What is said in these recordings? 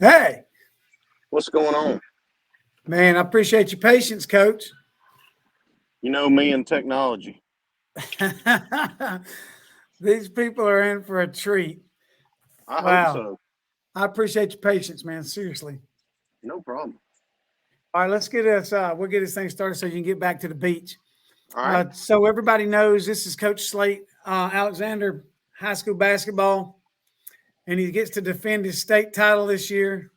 Hey, What's going on? man, I appreciate your patience, Coach. You know me and technology. These people are in for a treat. I hope Wow. so. I appreciate your patience, man. Seriously. No problem. All right, let's get us. We'll get this thing started so you can get back to the beach. All right. So everybody knows this is Coach Slate, Alexander High School basketball, and he gets to defend his state title this year.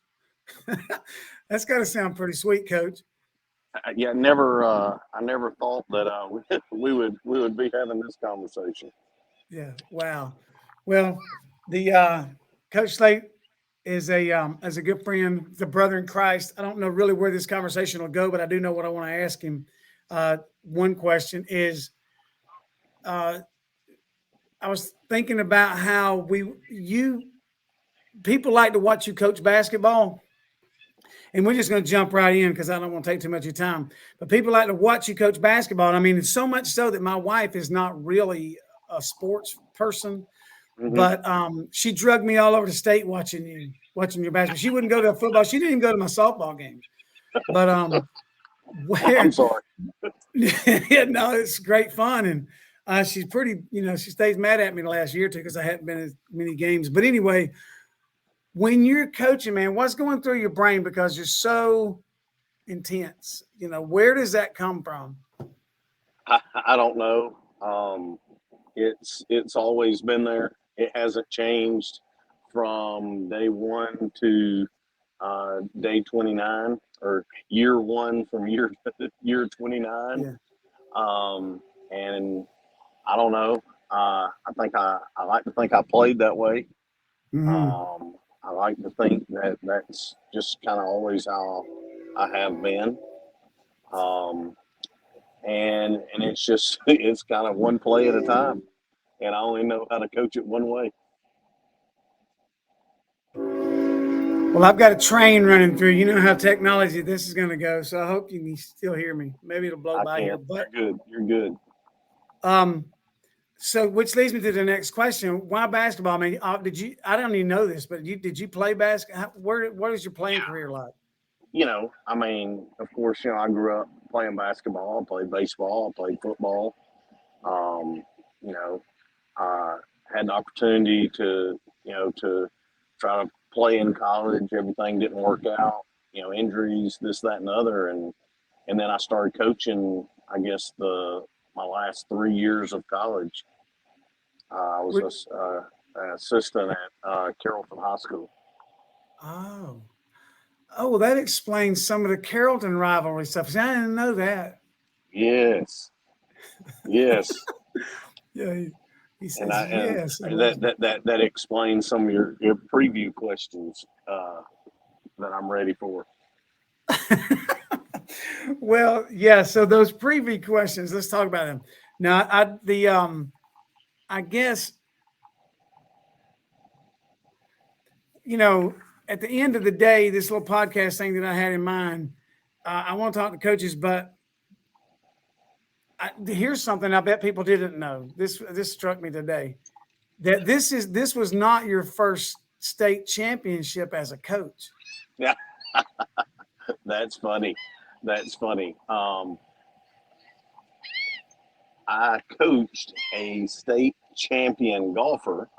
That's got to sound pretty sweet, Coach. Yeah, never. I never thought that we would be having this conversation. Yeah. Wow. Well, the Coach Slate is a as a good friend, the brother in Christ. I don't know really where this conversation will go, but I do know what I want to ask him. One question is, uh, I was thinking about how you people like to watch you coach basketball, and we're just going to jump right in because I don't want to take too much of your time. But people like to watch you coach basketball. And I mean, it's so much so that my wife is not really a sports person, Hmm. but she drugged me all over the state watching your basketball. She wouldn't go to a football. She didn't even go to my softball games. But I'm where sorry. yeah, no, it's great fun, and she's pretty. She stays mad at me the last year or two because I hadn't been at as many games. But anyway, when you're coaching, man, what's going through your brain because you're so intense? Where does that come from? I don't know. It's always been there. It hasn't changed from day one to day 29 or year one from year 29. Yeah. Um, and I don't know. I like to think I played that way. Hmm. I like to think that that's just kind of always how I have been. Um, and it's just it's kind of one play at a time, and I only know how to coach it one way. Well, I've got a train running through. You know how technology this is going to go, so I hope you can still hear me. Maybe it'll blow I by here, can't. but You're good. You're good. um, so which leads me to the next question: why basketball? I mean, did you? I don't even know this, but did you play basketball? What is your playing career like? I mean, of course, I grew up playing basketball. I played baseball. I played football. Um, you know, I had the opportunity to try to play in college. Everything didn't work out. Injuries, this, that, and the other, and then I started coaching. I guess the my last 3 years of college, I was What, an assistant at Carrollton High School. oh, oh, well, that explains some of the Carrollton rivalry stuff. See, I didn't know that. Yes, yes, Yeah, he and says I and yes. It that was. that that that explains some of your preview questions that I'm ready for. Well, yeah. So those preview questions, let's talk about them. Now, I guess you know, at the end of the day, this little podcast thing that I had in mind, I want to talk to coaches, but here's something I bet people didn't know. This struck me today that this was not your first state championship as a coach. Yeah, that's funny. That's funny. I coached a state champion golfer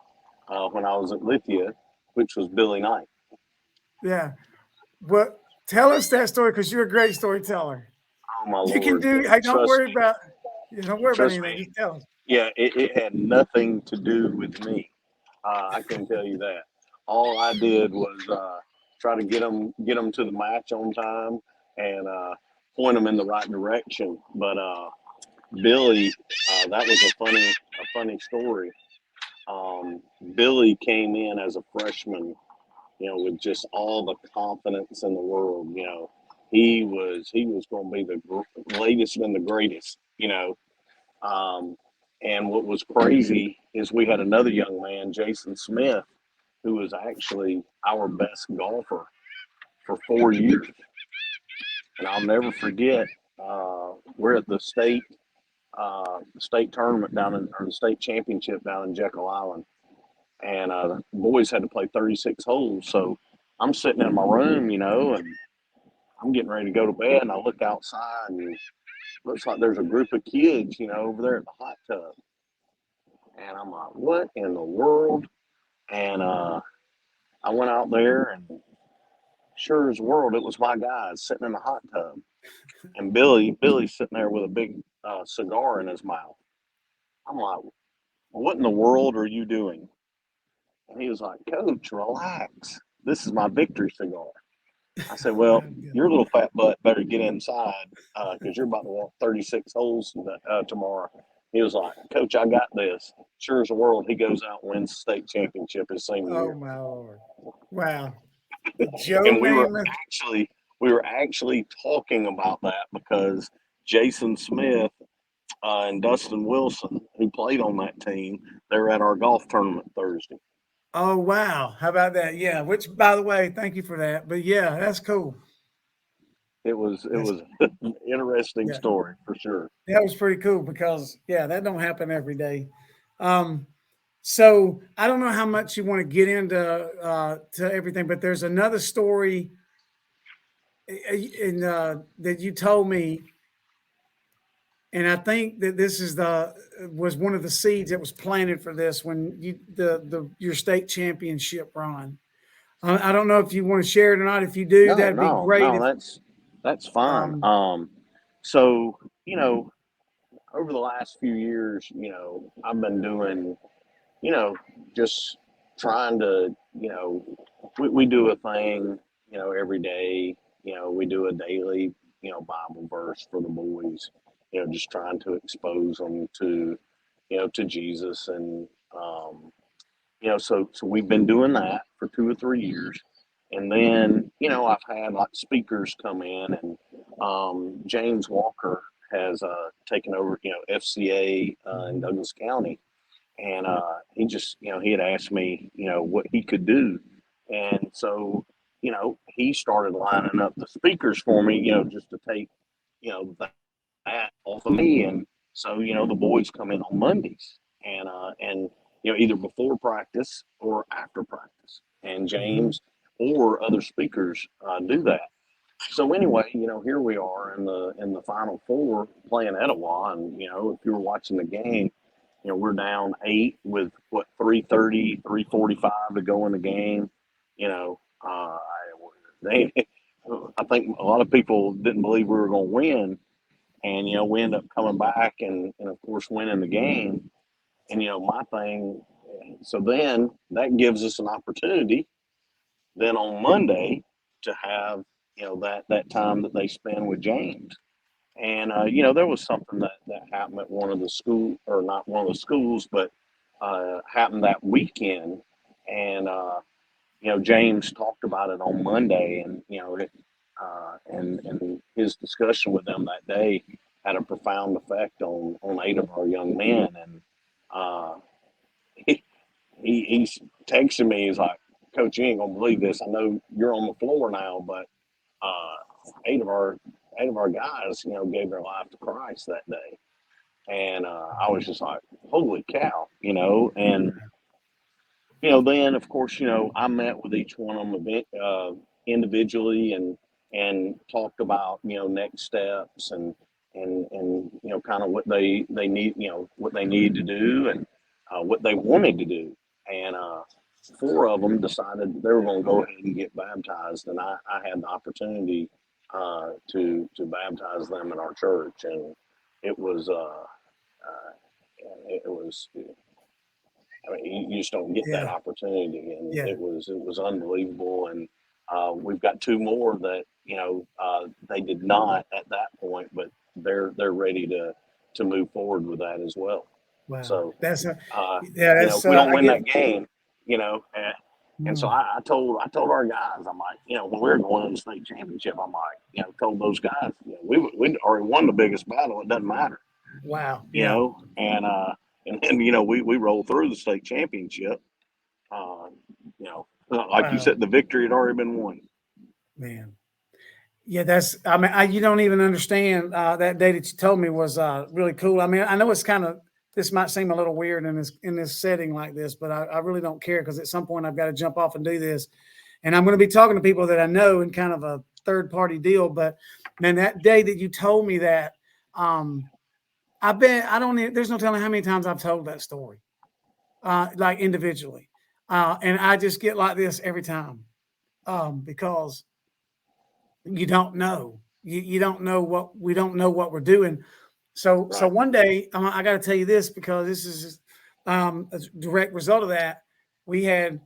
when I was at Lithia, which was Billy Knight. Yeah, but tell us that story because you're a great storyteller. Oh my You can lord! do. Hey, don't Trust worry me. about. Yeah, don't worry about Trust anything. me. Just tell us. Yeah, it had nothing to do with me. I can tell you that. All I did was try to get them to the match on time and point them in the right direction. But Billy, that was a funny story. Um, Billy came in as a freshman, with just all the confidence in the world. He was going to be the latest and the greatest. Um, and what was crazy is we had another young man, Jason Smith, who was actually our best golfer for 4 years. And I'll never forget, we're at the state tournament down in, or the state championship down in Jekyll Island. And the boys had to play 36 holes. So I'm sitting in my room, and I'm getting ready to go to bed, and I look outside, and looks like there's a group of kids, over there at the hot tub. And I'm like, what in the world? And I went out there, and sure as world, it was my guys sitting in the hot tub. And Billy's sitting there with a big cigar in his mouth. I'm like, what in the world are you doing? And he was like, Coach, relax. This is my victory cigar. I said, well, your little fat butt better get inside because you're about to walk 36 holes tomorrow. He was like, Coach, I got this. Sure as the world, he goes out and wins the state championship his senior Oh year. my Lord! Wow, Joe And Namath. we were actually talking about that because Jason Smith and Dustin Wilson, who played on that team, they're at our golf tournament Thursday. Oh wow! How about that? Yeah. Which, by the way, thank you for that. But yeah, that's cool. It That's was an interesting yeah, story for sure. that was pretty cool because yeah, that don't happen every day. Um, so I don't know how much you want to get into to everything, but there's another story in that you told me, and I think that this is the was one of the seeds that was planted for this when you the your state championship run. I don't know if you want to share it or not. If you do, No, that'd be no, great. no, If that's fine. um, So, over the last few years, I've been doing, you know, just trying to, we do a thing, every day, we do a daily, Bible verse for the boys, just trying to expose them to, to Jesus. And, so we've been doing that for 2 or 3 years. And then, I've had like speakers come in, and James Walker has taken over, FCA in Douglas County. And he just, he had asked me, what he could do. And so, he started lining up the speakers for me, just to take, that off of me. And so, the boys come in on Mondays, and either before practice or after practice. And mhm. James or other speakers do that. So anyway, here we are in the Final Four playing Etowah, and if you were watching the game, we're down 8 with what 3:30, 3:45 to go in the game. You know, they, I think a lot of people didn't believe we were going to win, and we end up coming back and of course winning the game. And my thing, so then that gives us an opportunity then on Monday to have that time that they spend with James. And there was something that happened at one of the school, or not one of the schools, but happened that weekend. And James talked about it on Monday, and and his discussion with them that day had a profound effect on 8 of our young men. And uh, he, he's texting me. He's like, "Coach, you ain't gonna believe this. I know you're on the floor now, but uh, eight of our 8 of our guys, gave their life to Christ that day." And I was just like, "Holy cow!" And then of course, I met with each one of them individually, and talked about next steps, and kind of what they need, what they need to do, and what they wanted to do. And 4 of them decided they were going to go ahead and get baptized, and I had the opportunity to baptize them in our church. And it was it was, I mean, you just don't get that Yeah, opportunity, and yeah. it was unbelievable. And we've got 2 more that they did not at that point, but they're ready to move forward with that as well. Wow, So that's a yeah. if That's we don't I win get. that game, and so Mm, I told our guys, I'm like, when we were going to the state championship, I'm like, told those guys, we already won the biggest battle. It doesn't matter, wow, yeah, and then we rolled through the state championship. Uh, like you wow, said, the victory had already been won. man. Yeah, that's. I mean, you don't even understand that day that you told me was really cool. I mean, I know it's kind of this might seem a little weird in this setting like this, but I really don't care because at some point I've got to jump off and do this. And I'm going to be talking to people that I know in kind of a third party deal. But man, that day that you told me that, I don't, there's no telling how many times I've told that story, like individually. And I just get like this every time, because you don't know. You don't know what we don't know what we're doing. So Right. one day I got to tell you this because this is a direct result of that. We had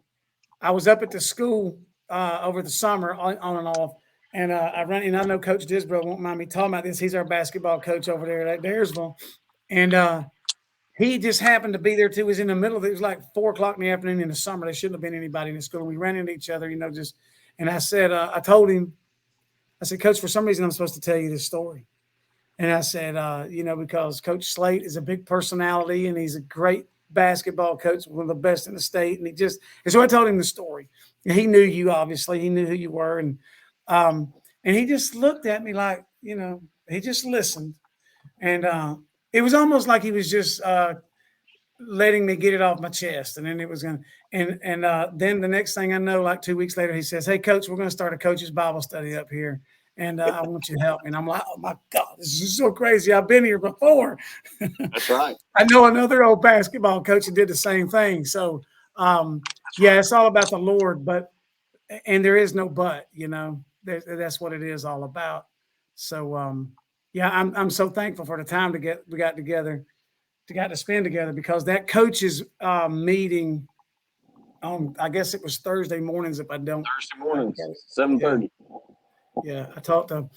I was up at the school over the summer on and off, and I run. And I know Coach Disbro won't mind me talking about this. He's our basketball coach over there at Daresville, and he just happened to be there too. It was in the middle of it. It was like 4 o'clock in the afternoon in the summer. There shouldn't have been anybody in the school. And we ran into each other, just. And I said, I told him, I said, Coach, for some reason I'm supposed to tell you this story. And I said, because Coach Slate is a big personality and he's a great basketball coach, one of the best in the state. And so I told him the story. And he knew you, obviously. He knew who you were. And he just looked at me like, he just listened. And it was almost like he was just letting me get it off my chest. And then it was going to, and then the next thing I know, like 2 weeks later, he says, hey, Coach, we're going to start a coach's Bible study up here. And I want you to help me. And I'm like, oh my God, this is so crazy. I've been here before. That's right. I know another old basketball coach who did the same thing. So, it's all about the Lord, and there is no but, that's what it is all about. So, I'm so thankful for the time we got together, to spend together, because that coaches meeting on, I guess it was Thursday mornings. If I don't, Thursday mornings, 7:30. Yeah, I talked to,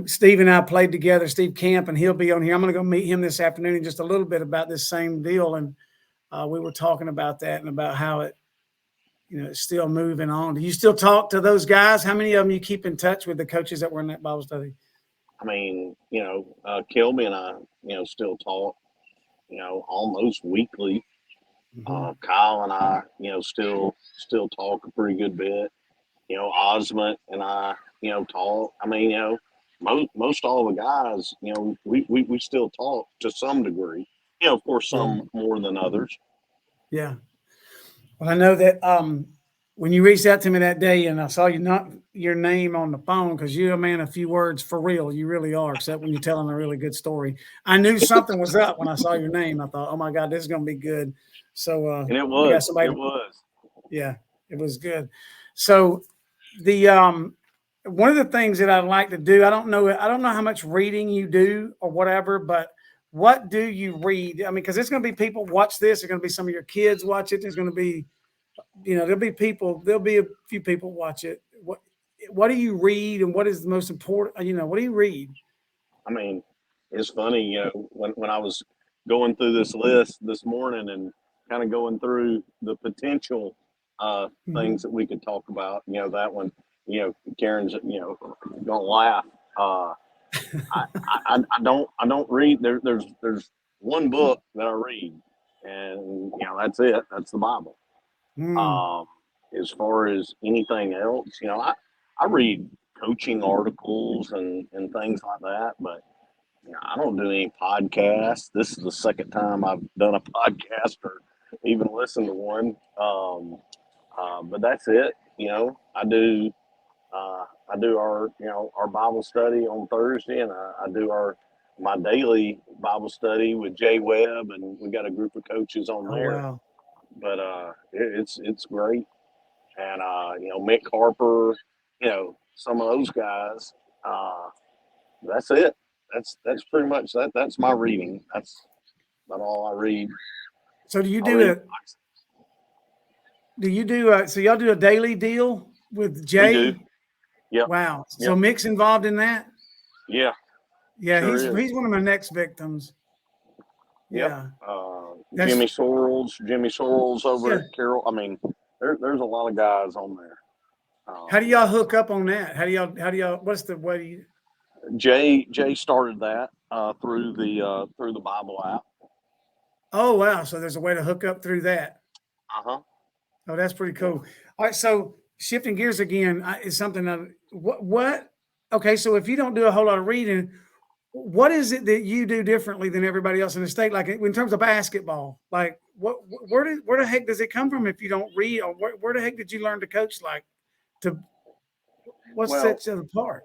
Steve and I played together, Steve Camp, and he'll be on here. I'm going to go meet him this afternoon in just a little bit about this same deal. And we were talking about that and about how it, it's still moving on. Do you still talk to those guys? How many of them you keep in touch with, the coaches that were in that Bible study? I mean, Kilby and I, still talk, almost weekly. Kyle and I, still talk a pretty good bit. Osmond and I, talk. I mean, most all the guys, we still talk to some degree. Of course, some more than others. Yeah. Well, I know that when you reached out to me that day and I saw your name on the phone, because you're a man of few words for real. You really are, except when you're telling a really good story. I knew something was up when I saw your name. I thought, oh my God, this is going to be good. So, and it was. It was. Yeah, it was good. So the one of the things that I'd like to do, I don't know how much reading you do or whatever, but what do you read? I mean, because there's going to be people watch this. There's going to be some of your kids watch it. There's going to be, there'll be a few people watch it. What do you read, and what is the most important? What do you read? I mean, it's funny, when I was going through this list this morning and kind of going through the potential things that we could talk about, that one, Karen's, gonna laugh. I don't read. There's one book that I read, and that's it. That's the Bible. As far as anything else, I read coaching articles and things like that, but I don't do any podcasts. This is the second time I've done a podcast or even listened to one. But that's it. I do our Bible study on Thursday, and I do my daily Bible study with Jay Webb, and we got a group of coaches on there. Wow. But it's great, and Mick Harper, some of those guys. That's it. That's pretty much that. That's my reading. That's about all I read. So do you do it? Do you do? So y'all do a daily deal with Jay? We do. Yeah. Wow. So Mick's involved in that? Yeah. Yeah, Sure he's one of my next victims. Yeah. Jimmy Sorrells over at Carroll. I mean, there's a lot of guys on there. How do y'all hook up on that? How do y'all? What's the way? Jay started that through the Bible app. Oh wow! So there's a way to hook up through that. Oh, that's pretty cool. All right, so shifting gears again is something that what? Okay, so if you don't do a whole lot of reading, what is it that you do differently than everybody else in the state? Like in terms of basketball, like where the heck does it come from if you don't read? Or where the heck did you learn to coach like to what Well, sets it apart?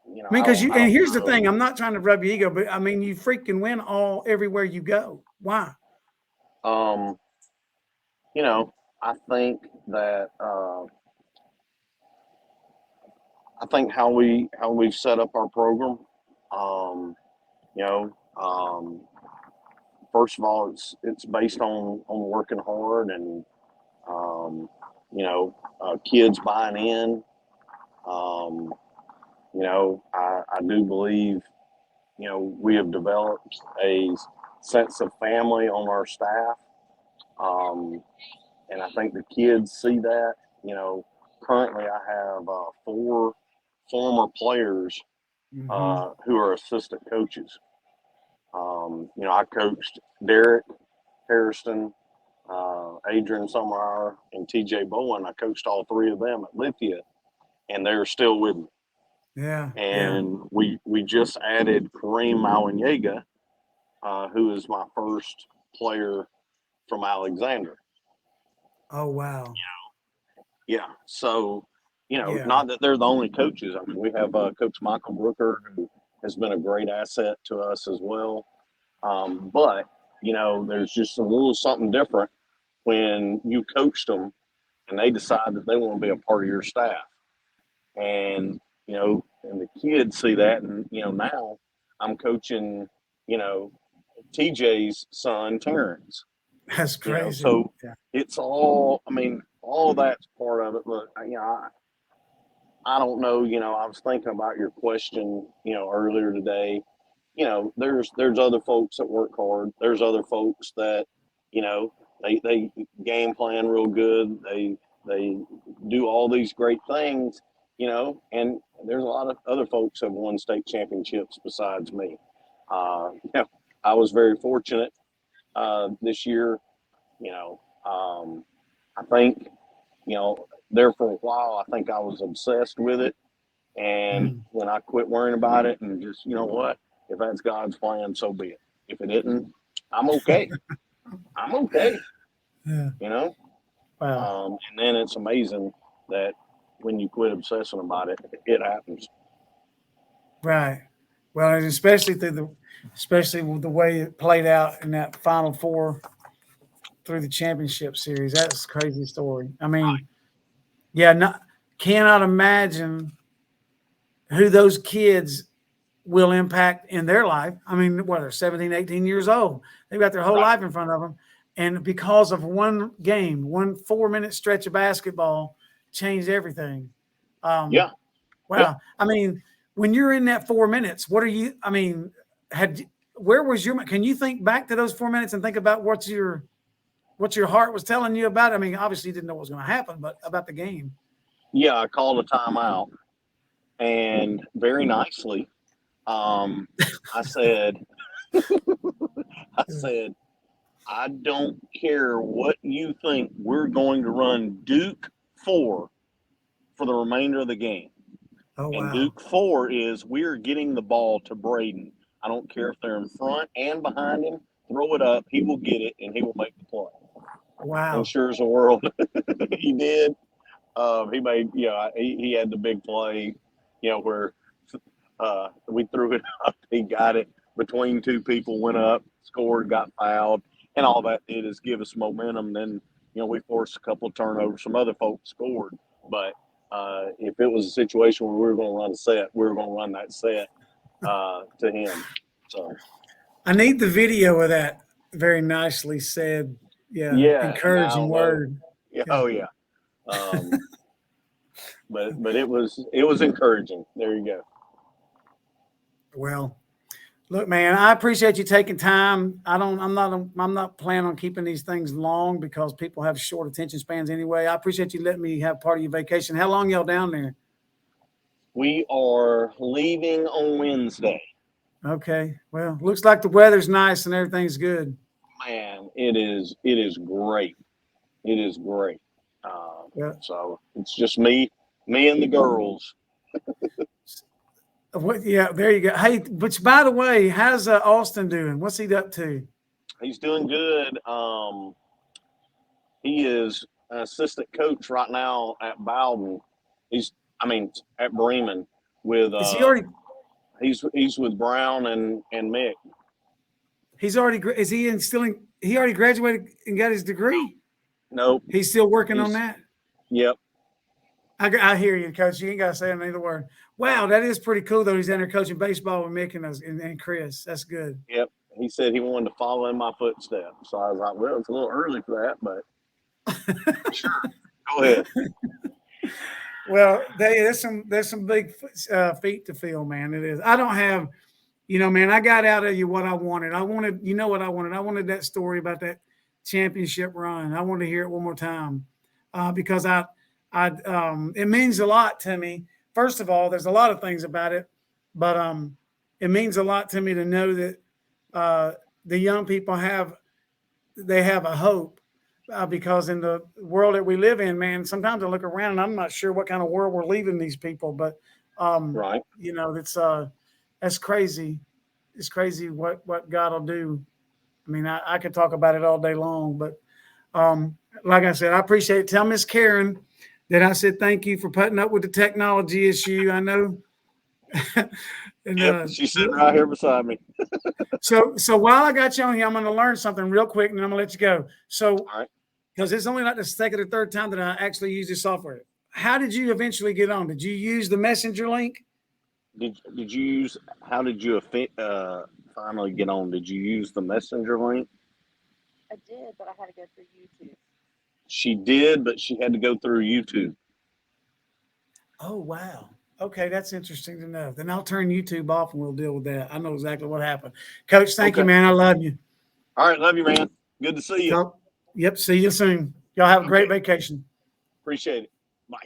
you know, I mean, because you I and don't here's the know. thing, I'm not trying to rub your ego, but I mean, you freaking win all everywhere you go. Why? Um, you know, I think that I think how we've set up our program. Um, you know, first of all, it's based on working hard and um, kids buying in. Um, I do believe we have developed a sense of family on our staff, um, and I think the kids see that. Currently I have four former players Hmm. who are assistant coaches. I coached Derek Harrison, Adrian Summerer, and TJ Bowen. I coached all three of them at Lithia, and they're still with me. Yeah, yeah. And we just added Kareem Mawanyega, who is my first player from Alexander. Oh wow. Yeah. So, Yeah. not that they're the only coaches. I mean, we have Coach Michael Brooker, who has been a great asset to us as well. But, there's just a little something different when you coached them and they decide that they want to be a part of your staff. And the kids see that. And, now I'm coaching, you know, TJ's son, Terrence. That's crazy. So Yeah. it's all, I mean, all that's part of it. But, I don't know, I was thinking about your question, earlier today. There's other folks that work hard. There's other folks that, you know, they game plan real good. They do all these great things, and there's a lot of other folks that have won state championships besides me. I was very fortunate this year. You know, I think, there for a while, I think I was obsessed with it. And Mm. when I quit worrying about it and just, what, if that's God's plan, so be it. If it isn't, I'm okay. I'm okay, Yeah. you know? Wow. And then it's amazing that when you quit obsessing about it, it happens. Right. Well, and especially with the way it played out in that Final Four through the championship series. That's a crazy story. I mean, yeah, not, cannot imagine who those kids will impact in their life. I mean, what, they're 17, 18 years old. They've got their whole Right. life in front of them. And because of one game, one 4-minute stretch of basketball changed everything. Um, Yeah. Yeah. wow. I mean, when you're in that 4 minutes, what are you, I mean, where was can you think back to those 4 minutes and think about what your heart was telling you about? I mean, obviously you didn't know what was going to happen, but about the game. Yeah. I called a timeout and very nicely, um, I said, I said, I don't care what you think. We're going to run Duke for the remainder of the game. Oh, And wow. Duke 4 is we're getting the ball to Braden. I don't care if they're in front and behind him. Throw it up. He will get it, and he will make the play. And Wow. sure as the world, he did. He made, he had the big play, where we threw it up. He got it between two people, went up, scored, got fouled. And all that did is give us momentum. Then, we forced a couple of turnovers. Some other folks scored. But if it was a situation where we were going to run a set, we were going to run that set to him. So, I need the video of that. Very nicely said. Yeah. yeah, Encouraging now, though, word. yeah, Yeah. oh, yeah. But it was encouraging. There you go. Well, look, man, I appreciate you taking time. I'm not planning on keeping these things long because people have short attention spans anyway. I appreciate you letting me have part of your vacation. How long y'all down there? We are leaving on Wednesday. Okay. Well, looks like the weather's nice and everything's good. Man, it is great. It is great. Yeah. So it's just me and the girls. Yeah, there you go. Hey, but by the way, how's Austin doing? What's he up to? He's doing good. He is an assistant coach right now at Bowden. He's, I mean, at Bremen with Is he already? he's with Brown and Mick. He's already. Is he instilling? He already graduated and got his degree. Nope. He's still working on He's, that. Yep. I hear you, Coach. You ain't got to say another word. Wow, that is pretty cool, though. He's in there coaching baseball with Mick and Chris. That's good. Yep. He said he wanted to follow in my footsteps. So I was like, well, it's a little early for that, but sure. Go ahead. Well, there's some big feet to fill, man. It is. I don't have, man. I got out of you what I wanted. I wanted, what I wanted. I wanted that story about that championship run. I wanted to hear it one more time because it means a lot to me. First of all, there's a lot of things about it, but it means a lot to me to know that the young people have a hope. Because in the world that we live in, man, sometimes I look around and I'm not sure what kind of world we're leaving these people. But right, that's crazy. It's crazy what God will do. I mean, I could talk about it all day long, but like I said, I appreciate it. Tell Miss Karen that I said thank you for putting up with the technology issue. I know. And, yep, she's sitting right here beside me. So while I got you on here, I'm going to learn something real quick, and I'm going to let you go. So, because it's only like the second or third time that I actually use this software. How did you eventually get on? Did you use the messenger link? Did you use? How did you finally get on? Did you use the messenger link? I did, but I had to go through YouTube. She did, but she had to go through YouTube. Oh, wow. Okay, that's interesting to know. Then I'll turn YouTube off and we'll deal with that. I know exactly what happened. Coach, thank you, man. I love you. All right, love you, man. Good to see you. Yep, see you soon. Y'all have a great vacation. Appreciate it. Bye.